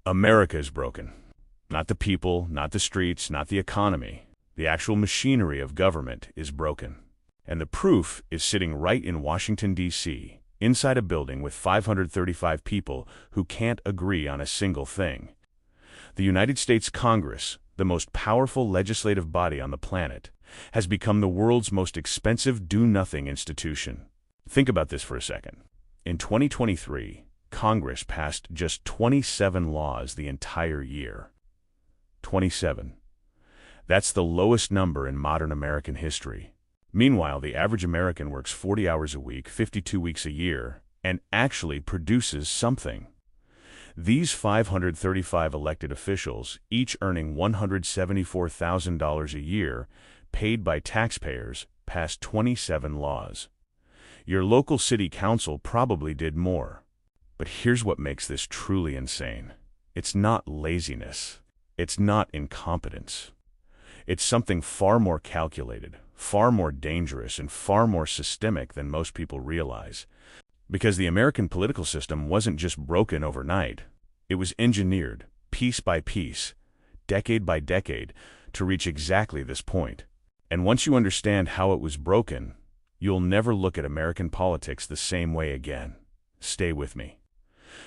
America is broken. Not the people, not the streets, not the economy. The actual machinery of government is broken. And the proof is sitting right in Washington, D.C., inside a building with 535 people who can't agree on a single thing. The United States Congress, the most powerful legislative body on the planet, has become the world's most expensive do-nothing institution. Think about this for a second. In 2023, Congress passed just 27 laws the entire year. 27. That's the lowest number in modern American history. Meanwhile, the average American works 40 hours a week, 52 weeks a year, and actually produces something. These 535 elected officials, each earning $174,000 a year, paid by taxpayers, passed 27 laws. Your local city council probably did more. But here's what makes this truly insane. It's not laziness. It's not incompetence. It's something far more calculated, far more dangerous, and far more systemic than most people realize. Because the American political system wasn't just broken overnight. It was engineered, piece by piece, decade by decade, to reach exactly this point. And once you understand how it was broken, you'll never look at American politics the same way again. Stay with me.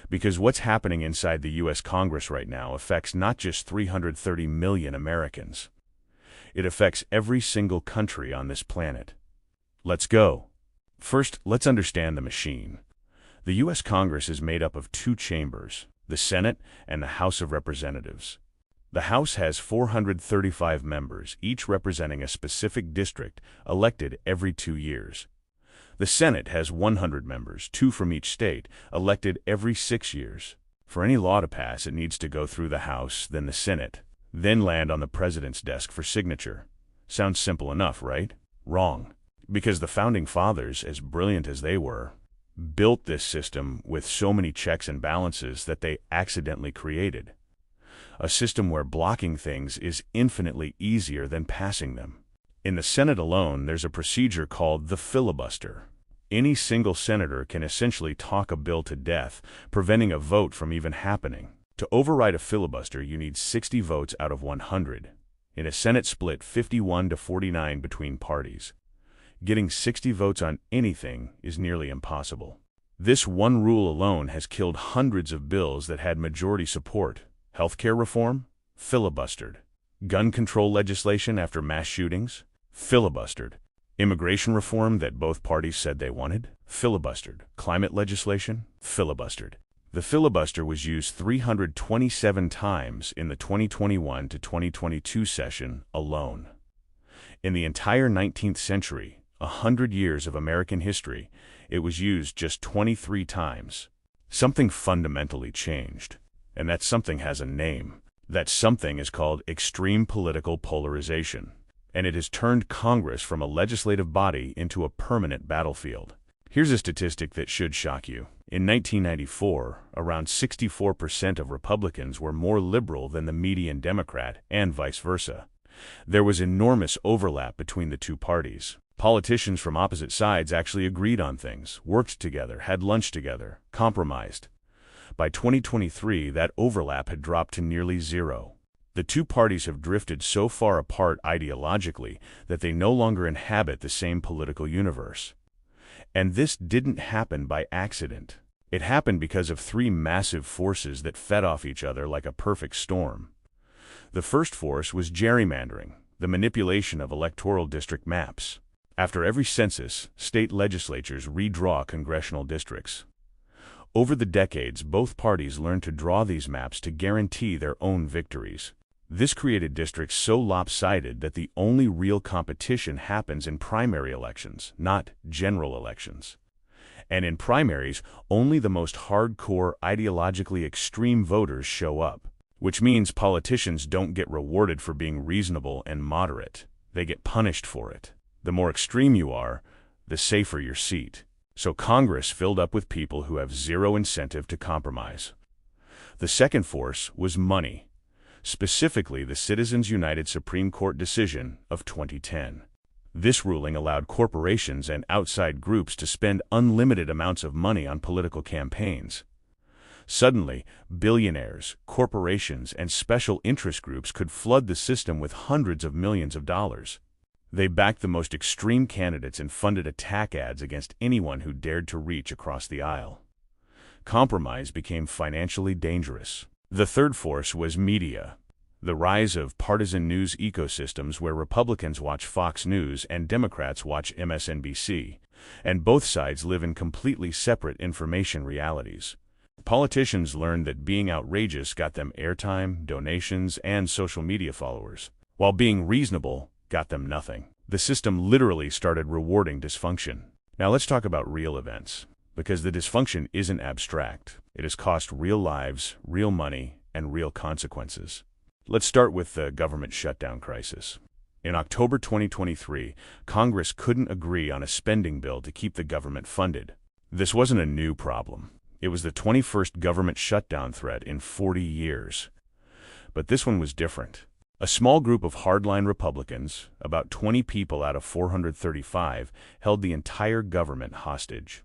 Because what's happening inside the U.S. Congress right now affects not just 330 million Americans. It affects every single country on this planet. Let's go. First, let's understand the machine. The U.S. Congress is made up of two chambers, the Senate and the House of Representatives. The House has 435 members, each representing a specific district, elected every 2 years. The Senate has 100 members, 2 from each state, elected every 6 years. For any law to pass, it needs to go through the House, then the Senate, then land on the President's desk for signature. Sounds simple enough, right? Wrong. Because the Founding Fathers, as brilliant as they were, built this system with so many checks and balances that they accidentally created. A system where blocking things is infinitely easier than passing them. In the Senate alone, there's a procedure called the filibuster. Any single senator can essentially talk a bill to death, preventing a vote from even happening. To override a filibuster, you need 60 votes out of 100. In a Senate split 51-49 between parties, getting 60 votes on anything is nearly impossible. This one rule alone has killed hundreds of bills that had majority support. Healthcare reform? Filibustered. Gun control legislation after mass shootings? Filibustered. Immigration reform that both parties said they wanted? Filibustered. Climate legislation? Filibustered. The filibuster was used 327 times in the 2021 to 2022 session alone. In the entire 19th century, 100 years of American history, it was used just 23 times. Something fundamentally changed, and that something has a name. That something is called extreme political polarization, and it has turned Congress from a legislative body into a permanent battlefield. Here's a statistic that should shock you. In 1994, around 64% of Republicans were more liberal than the median Democrat, and vice versa. There was enormous overlap between the two parties. Politicians from opposite sides actually agreed on things, worked together, had lunch together, compromised. By 2023, that overlap had dropped to nearly zero. The two parties have drifted so far apart ideologically that they no longer inhabit the same political universe. And this didn't happen by accident. It happened because of three massive forces that fed off each other like a perfect storm. The first force was gerrymandering, the manipulation of electoral district maps. After every census, state legislatures redraw congressional districts. Over the decades, both parties learned to draw these maps to guarantee their own victories. This created districts so lopsided that the only real competition happens in primary elections, not general elections. And in primaries, only the most hardcore, ideologically extreme voters show up, which means politicians don't get rewarded for being reasonable and moderate. They get punished for it. The more extreme you are, the safer your seat. So Congress filled up with people who have zero incentive to compromise. The second force was money, specifically the Citizens United Supreme Court decision of 2010. This ruling allowed corporations and outside groups to spend unlimited amounts of money on political campaigns. Suddenly, billionaires, corporations, and special interest groups could flood the system with hundreds of millions of dollars. They backed the most extreme candidates and funded attack ads against anyone who dared to reach across the aisle. Compromise became financially dangerous. The third force was media. The rise of partisan news ecosystems where Republicans watch Fox News and Democrats watch MSNBC, and both sides live in completely separate information realities. Politicians learned that being outrageous got them airtime, donations, and social media followers, while being reasonable got them nothing. The system literally started rewarding dysfunction. Now let's talk about real events, because the dysfunction isn't abstract. It has cost real lives, real money, and real consequences. Let's start with the government shutdown crisis. In October 2023, Congress couldn't agree on a spending bill to keep the government funded. This wasn't a new problem. It was the 21st government shutdown threat in 40 years. But this one was different. A small group of hardline Republicans, about 20 people out of 435, held the entire government hostage.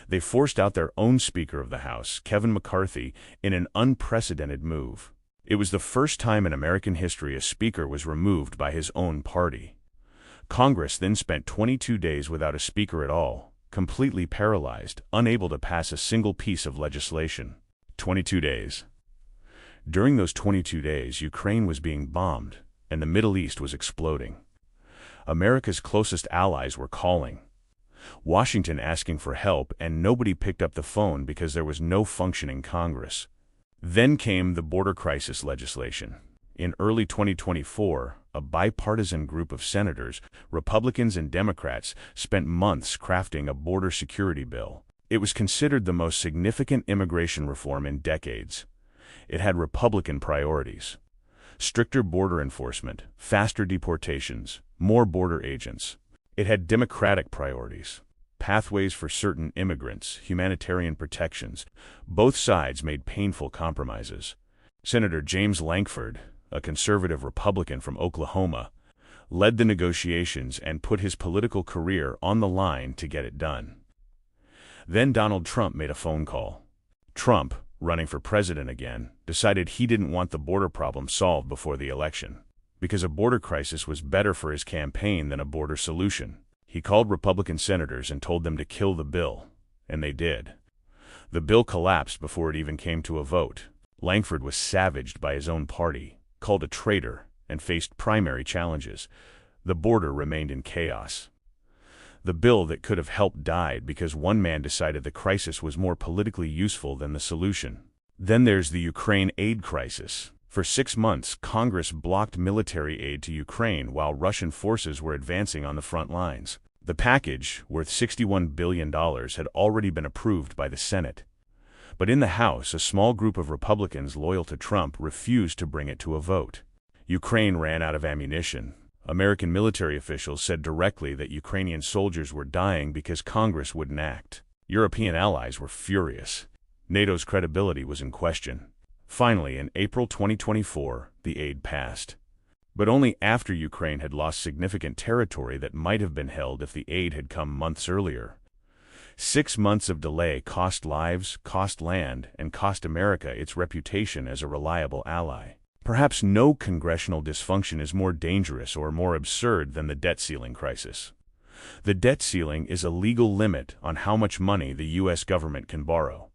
They forced out their own Speaker of the House, Kevin McCarthy, in an unprecedented move. It was the first time in American history a speaker was removed by his own party. Congress then spent 22 days without a speaker at all, completely paralyzed, unable to pass a single piece of legislation. 22 days. During those 22 days, Ukraine was being bombed, and the Middle East was exploding. America's closest allies were calling. Washington asking for help, and nobody picked up the phone because there was no functioning Congress. Then came the border crisis legislation. In early 2024, a bipartisan group of senators, Republicans and Democrats, spent months crafting a border security bill. It was considered the most significant immigration reform in decades. It had Republican priorities: stricter border enforcement, faster deportations, more border agents. It had Democratic priorities: pathways for certain immigrants, humanitarian protections. Both sides made painful compromises. Senator James Lankford, a conservative Republican from Oklahoma, led the negotiations and put his political career on the line to get it done. Then Donald Trump made a phone call. Trump, running for president again, decided he didn't want the border problem solved before the election, because a border crisis was better for his campaign than a border solution. He called Republican senators and told them to kill the bill, and they did. The bill collapsed before it even came to a vote. Lankford was savaged by his own party, called a traitor, and faced primary challenges. The border remained in chaos. The bill that could have helped died because one man decided the crisis was more politically useful than the solution. Then there's the Ukraine aid crisis. For 6 months, Congress blocked military aid to Ukraine while Russian forces were advancing on the front lines. The package, worth $61 billion, had already been approved by the Senate. But in the House, a small group of Republicans loyal to Trump refused to bring it to a vote. Ukraine ran out of ammunition. American military officials said directly that Ukrainian soldiers were dying because Congress wouldn't act. European allies were furious. NATO's credibility was in question. Finally, in April 2024, the aid passed. But only after Ukraine had lost significant territory that might have been held if the aid had come months earlier. 6 months of delay cost lives, cost land, and cost America its reputation as a reliable ally. Perhaps no congressional dysfunction is more dangerous or more absurd than the debt ceiling crisis. The debt ceiling is a legal limit on how much money the U.S. government can borrow.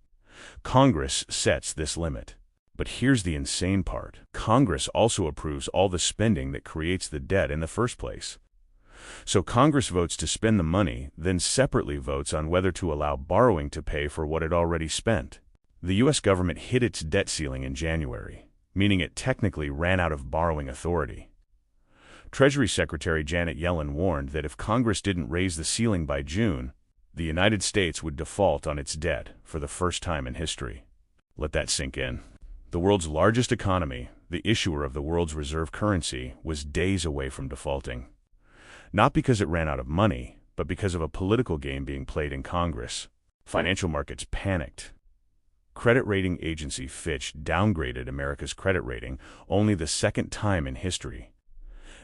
Congress sets this limit. But here's the insane part. Congress also approves all the spending that creates the debt in the first place. So Congress votes to spend the money, then separately votes on whether to allow borrowing to pay for what it already spent. The U.S. government hit its debt ceiling in January, meaning it technically ran out of borrowing authority. Treasury Secretary Janet Yellen warned that if Congress didn't raise the ceiling by June, the United States would default on its debt for the first time in history. Let that sink in. The world's largest economy, the issuer of the world's reserve currency, was days away from defaulting. Not because it ran out of money, but because of a political game being played in Congress. Financial markets panicked. Credit rating agency Fitch downgraded America's credit rating only the second time in history.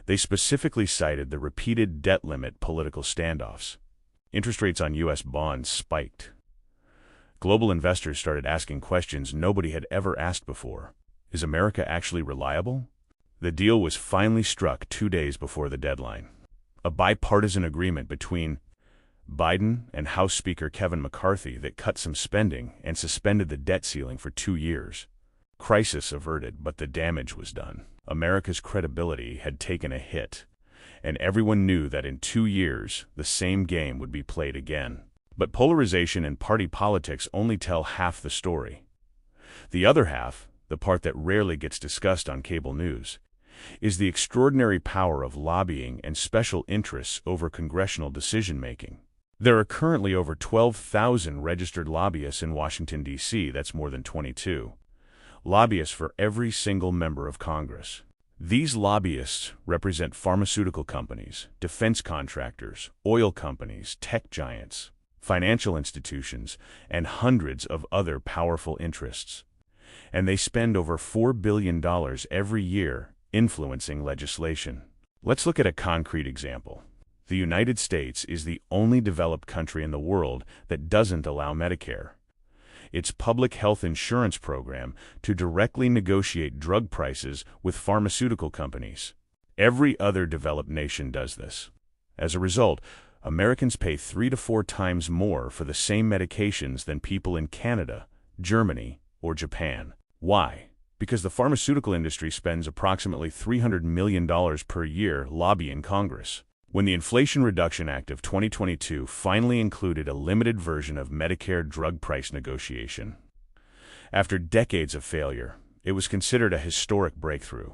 They specifically cited the repeated debt limit political standoffs. Interest rates on U.S. bonds spiked. Global investors started asking questions nobody had ever asked before. Is America actually reliable? The deal was finally struck 2 days before the deadline. A bipartisan agreement between Biden and House Speaker Kevin McCarthy that cut some spending and suspended the debt ceiling for 2 years. Crisis averted, but the damage was done. America's credibility had taken a hit, and everyone knew that in 2 years, the same game would be played again. But polarization and party politics only tell half the story. The other half, the part that rarely gets discussed on cable news, is the extraordinary power of lobbying and special interests over congressional decision-making. There are currently over 12,000 registered lobbyists in Washington, D.C. That's more than 22. Lobbyists for every single member of Congress. These lobbyists represent pharmaceutical companies, defense contractors, oil companies, tech giants, financial institutions, and hundreds of other powerful interests. And they spend over $4 billion every year influencing legislation. Let's look at a concrete example. The United States is the only developed country in the world that doesn't allow Medicare, its public health insurance program, to directly negotiate drug prices with pharmaceutical companies. Every other developed nation does this. As a result, Americans pay 3 to 4 times more for the same medications than people in Canada, Germany, or Japan. Why? Because the pharmaceutical industry spends approximately $300 million per year lobbying Congress. When the Inflation Reduction Act of 2022 finally included a limited version of Medicare drug price negotiation, after decades of failure, it was considered a historic breakthrough.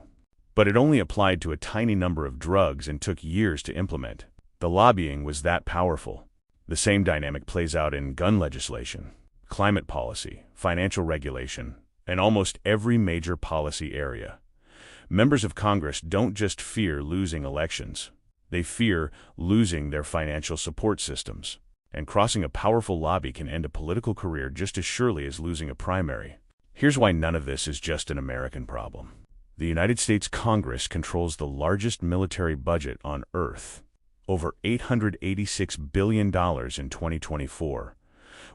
But it only applied to a tiny number of drugs and took years to implement. The lobbying was that powerful. The same dynamic plays out in gun legislation, climate policy, financial regulation, and almost every major policy area. Members of Congress don't just fear losing elections. They fear losing their financial support systems. And crossing a powerful lobby can end a political career just as surely as losing a primary. Here's why none of this is just an American problem. The United States Congress controls the largest military budget on Earth, over $886 billion in 2024.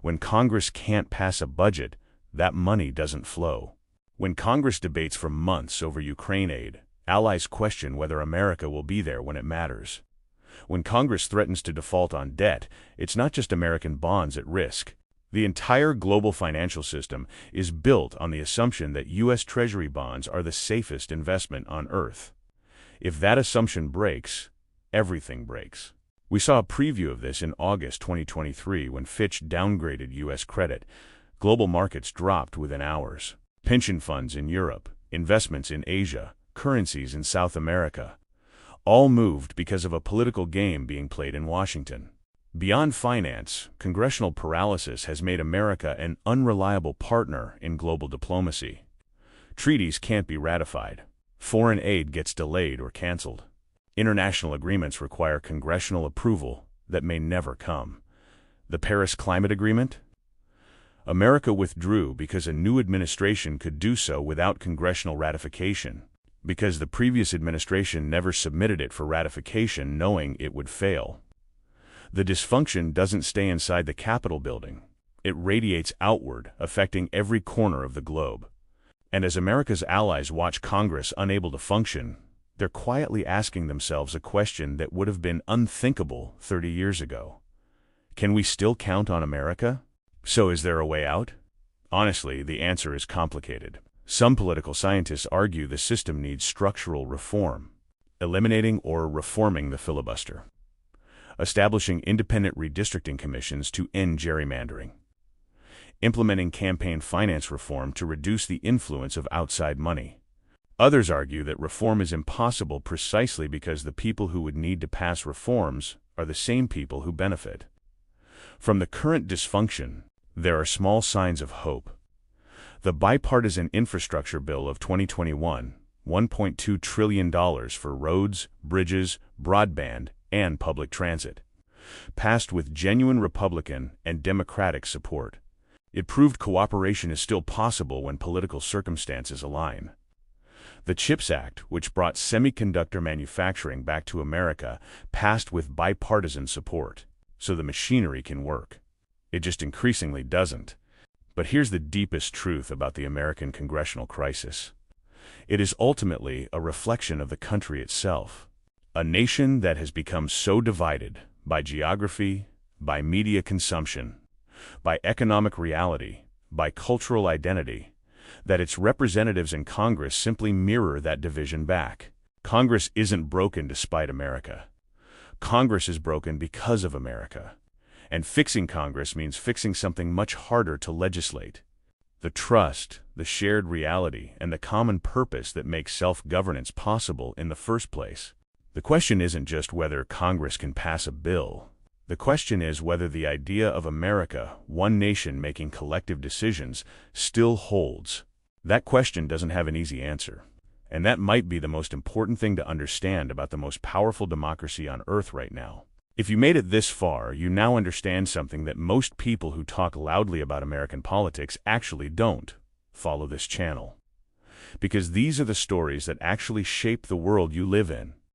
When Congress can't pass a budget, that money doesn't flow. When Congress debates for months over Ukraine aid, allies question whether America will be there when it matters. When Congress threatens to default on debt, it's not just American bonds at risk. The entire global financial system is built on the assumption that U.S. Treasury bonds are the safest investment on Earth. If that assumption breaks, everything breaks. We saw a preview of this in August 2023 when Fitch downgraded U.S. credit. Global markets dropped within hours. Pension funds in Europe, investments in Asia, currencies in South America, all moved because of a political game being played in Washington. Beyond finance, congressional paralysis has made America an unreliable partner in global diplomacy. Treaties can't be ratified. Foreign aid gets delayed or canceled. International agreements require congressional approval that may never come. The Paris Climate Agreement? America withdrew because a new administration could do so without congressional ratification, because the previous administration never submitted it for ratification knowing it would fail. The dysfunction doesn't stay inside the Capitol building. It radiates outward, affecting every corner of the globe. And as America's allies watch Congress unable to function, they're quietly asking themselves a question that would have been unthinkable 30 years ago. Can we still count on America? So is there a way out? Honestly, the answer is complicated. Some political scientists argue the system needs structural reform, eliminating or reforming the filibuster, establishing independent redistricting commissions to end gerrymandering, implementing campaign finance reform to reduce the influence of outside money. Others argue that reform is impossible precisely because the people who would need to pass reforms are the same people who benefit. From the current dysfunction, there are small signs of hope. The bipartisan infrastructure bill of 2021, $1.2 trillion for roads, bridges, broadband, and public transit, passed with genuine Republican and Democratic support. It proved cooperation is still possible when political circumstances align. The CHIPS Act, which brought semiconductor manufacturing back to America, passed with bipartisan support, so the machinery can work. It just increasingly doesn't. But here's the deepest truth about the American congressional crisis. It is ultimately a reflection of the country itself. A nation that has become so divided by geography, by media consumption, by economic reality, by cultural identity, that its representatives in Congress simply mirror that division back. Congress isn't broken despite America. Congress is broken because of America. And fixing Congress means fixing something much harder to legislate. The trust, the shared reality, and the common purpose that makes self-governance possible in the first place. The question isn't just whether Congress can pass a bill. The question is whether the idea of America, one nation making collective decisions, still holds. That question doesn't have an easy answer. And that might be the most important thing to understand about the most powerful democracy on earth right now. If you made it this far, you now understand something that most people who talk loudly about American politics actually don't. Follow this channel. Because these are the stories that actually shape the world you live in.